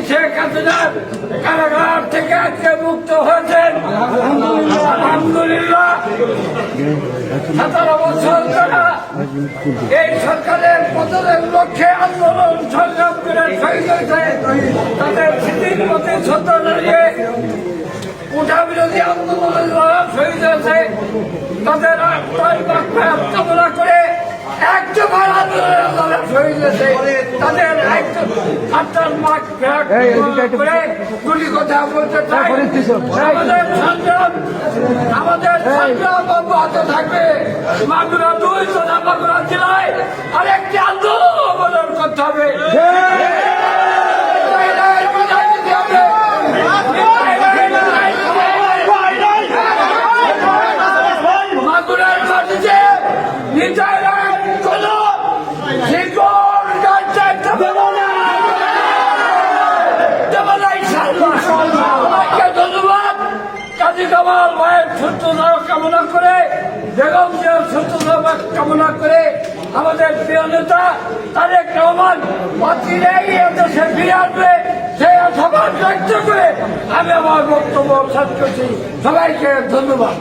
শেখ হাসিনার কারাগার থেকে আজকে মুক্ত হয়েছেন আলহামদুলিল্লাহ। 17 বছর ধরে এই সরকারের পতনের লক্ষ্যে আন্দোলন সংগ্রাম করে শহীদ হয়েছে। তাদের স্মৃতির প্রতি শ্রদ্ধা জানিয়ে কোটা বিরোধী আন্দোলনের দ্বারা শহীদ হয়েছে। তাদের আত্মার কামনা করে একজনের আন্দোলনের দ্বারা শহীদ হয়েছে। তাদের আত্মার মাঠ করে দুটি কথা বলতে চাই। আমাদের সংগ্রাম অব্যাহত থাকবে। মাগুরা 2 জেলা মাগুরা জেলায় আরেকটি আন্দোলন অবলম্বন করতে হবে। মাগুরার মাটিতে ধন্যবাদ। কাজী কামাল ভাইয়ের সুস্থতা কামনা করে, বেগম জিয়ার সুস্থতা কামনা করে আমাদের প্রিয় নেতা তারেক রহমান দেশে ফিরে আসবে সেই আশাবাদ ব্যক্ত করে আমি আমার বক্তব্য শেষ করছি। সবাইকে ধন্যবাদ।